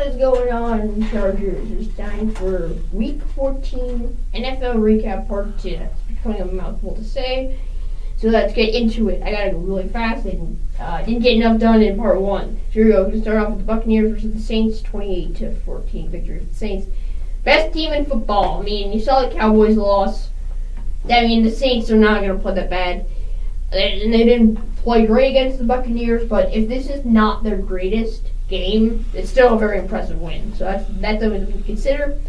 is going on, Chargers? It's time for Week 14 NFL Recap Part 2. That's becoming a mouthful to say. So let's get into it. I gotta go really fast. I didn't get enough done in Part 1. Here we go. We're going to start off with the Buccaneers versus the Saints. 28-14 victory for the Saints. Best team in football. I mean, you saw the Cowboys loss. I mean, the Saints are not going to play that bad. And they didn't play great against the Buccaneers, but if this is not their greatest game, it's still a very impressive win. So that's something to consider.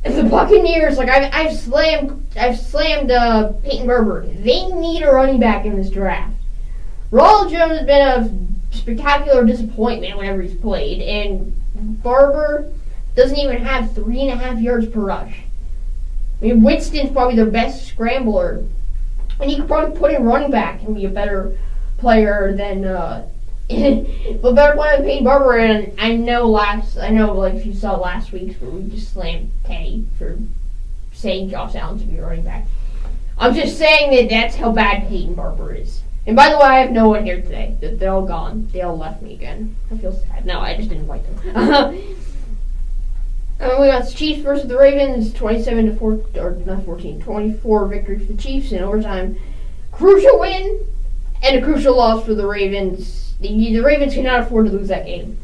If the Buccaneers, like I've slammed Peyton Barber. They need a running back in this draft. Ronald Jones has been a spectacular disappointment whenever he's played, and Barber doesn't even have 3.5 yards per rush. I mean, Winston's probably their best scrambler, and you could probably put in running back and be a better player than but better player than Peyton Barber. And I know like if you saw last week's where we just slammed Teddy for saying Josh Allen should be a running back. I'm just saying that that's how bad Peyton Barber is. And by the way, I have no one here today. They're all gone. They all left me again. I feel sad. No, I just didn't invite them. We got the Chiefs versus the Ravens, 24 victory for the Chiefs in overtime. Crucial win and a crucial loss for the Ravens. The Ravens cannot afford to lose that game.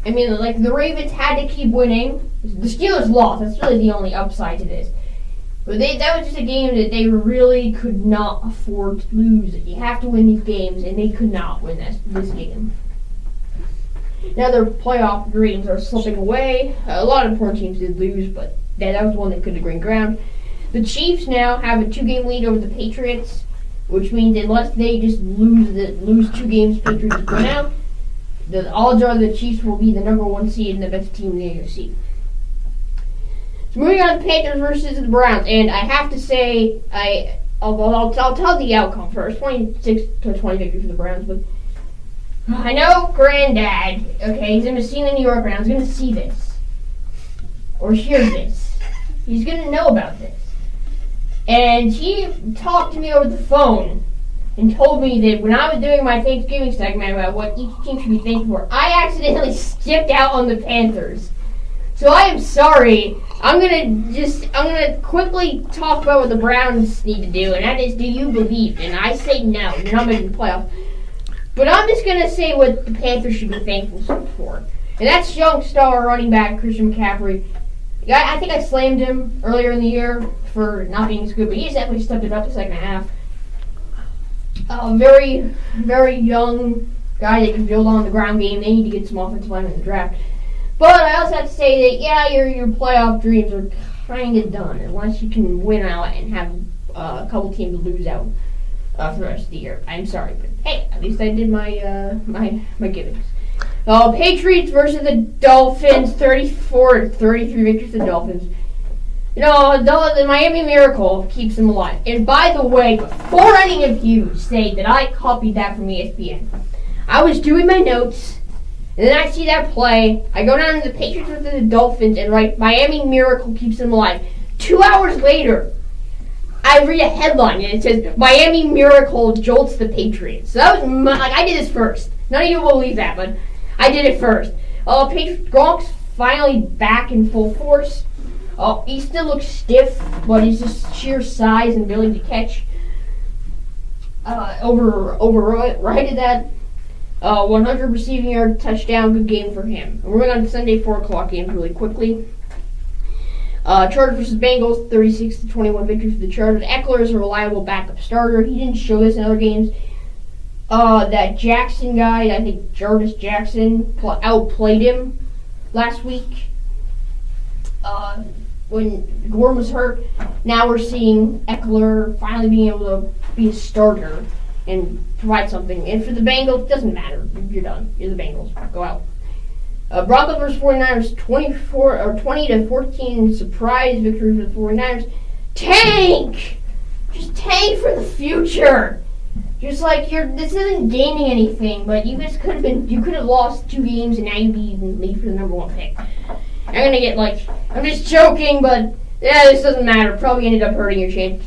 I mean, like, the Ravens had to keep winning. The Steelers lost. That's really the only upside to this. But that was just a game that they really could not afford to lose. You have to win these games, and they could not win this game. Now their playoff dreams are slipping away. A lot of poor teams did lose, but that was one that could have gained ground. The Chiefs now have a 2-game lead over the Patriots, which means unless they just lose 2 games, Patriots win out. The odds are the Chiefs will be the number 1 seed and the best team in the AFC. So moving on to the Panthers versus the Browns, and I have to say I'll tell the outcome first. 26-20 victory for the Browns, but I know Granddad, okay, he's going to see in New York right now. He's going to see this. Or hear this. He's going to know about this. And he talked to me over the phone and told me that when I was doing my Thanksgiving segment about what each team should be thankful for, I accidentally skipped out on the Panthers. So I am sorry. I'm going to quickly talk about what the Browns need to do, and that is, do you believe? And I say no. You're not making the playoffs. But I'm just going to say what the Panthers should be thankful for. And that's young star running back Christian McCaffrey. I think I slammed him earlier in the year for not being as good, but he's definitely stepped it up the second half. Very, very young guy that can build on the ground game. They need to get some offensive linemen in the draft. But I also have to say that, yeah, your playoff dreams are kind of done unless you can win out and have a couple teams lose out for the rest of the year. I'm sorry, but hey, at least I did my my givings. Patriots versus the Dolphins, 34-33 victory for the Dolphins. You know, the Miami Miracle keeps them alive. And by the way, before any of you say that I copied that from ESPN, I was doing my notes, and then I see that play. I go down to the Patriots versus the Dolphins and write Miami Miracle keeps them alive. 2 hours later, I read a headline and it says Miami Miracle jolts the Patriots. So that was I did this first. None of you will believe that, but I did it first. Gronk's finally back in full force. He still looks stiff, but he's just sheer size and ability to catch overrided that. 100 receiving yard touchdown, good game for him. And we're going on to Sunday 4 o'clock games really quickly. Chargers versus Bengals, 36-21 victory for the Chargers. Eckler is a reliable backup starter. He didn't show this in other games. That Jackson guy, I think Jarvis Jackson, outplayed him last week when Gore was hurt. Now we're seeing Eckler finally being able to be a starter and provide something. And for the Bengals, it doesn't matter. You're done. You're the Bengals. Go out. Broncos versus 49ers, 20-14 surprise victory for the 49ers. Tank! Just tank for the future. Just like this isn't gaining anything, but you guys could have lost 2 games and now you'd be in the lead for the number 1 pick. I'm just joking, but yeah, this doesn't matter. Probably ended up hurting your chance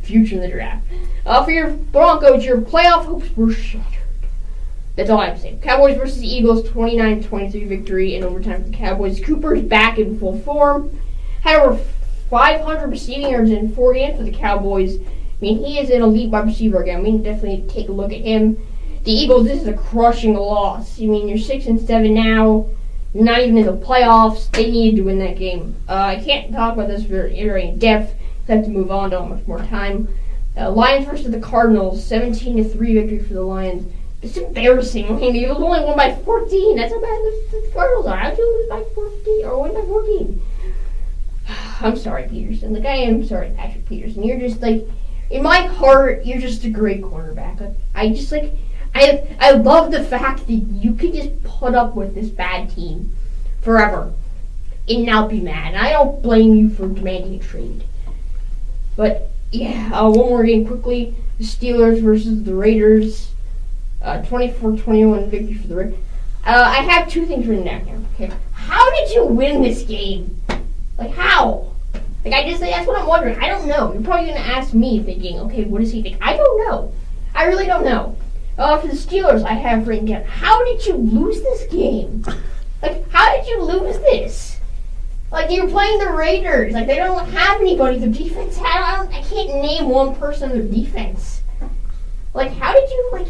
future in the draft. For your Broncos, your playoff hopes were shattered. That's all I have to say. Cowboys versus Eagles, 29-23 victory in overtime for the Cowboys. Cooper's back in full form. Had over 500 receiving yards in 4 games for the Cowboys. I mean, he is an elite wide receiver again. We can definitely take a look at him. The Eagles, this is a crushing loss. I mean, you're 6-7 now. You're not even in the playoffs. They needed to win that game. I can't talk about this very in depth. I have to move on. Don't have much more time. Lions versus the Cardinals, 17-3 victory for the Lions. It's embarrassing. I mean, it was only won by 14. That's how bad the Cardinals are. How did you lose by 14 or win by 14? I'm sorry, Peterson. Like, I am sorry, Patrick Peterson. You're just, like, in my heart, you're just a great quarterback. Like, I love the fact that you could just put up with this bad team forever and not be mad. And I don't blame you for demanding a trade. But, yeah, one more game quickly. The Steelers versus the Raiders. 24-21 victory for the Raiders. I have 2 things written down here. Okay, how did you win this game? Like, how? Like, that's what I'm wondering. I don't know. You're probably going to ask me thinking, okay, what does he think? I don't know. I really don't know. For the Steelers, I have written down, how did you lose this game? Like, how did you lose this? Like, you're playing the Raiders. Like, they don't have anybody. Their defense, I can't name one person on their defense. Like, how did you, like,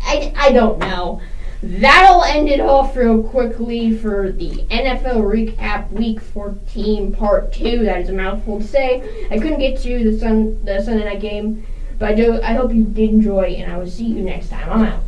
I don't know. That'll end it off real quickly for the NFL recap Week 14 Part 2. That is a mouthful to say. I couldn't get to the Sunday night game, but I hope you did enjoy, and I will see you next time. I'm out.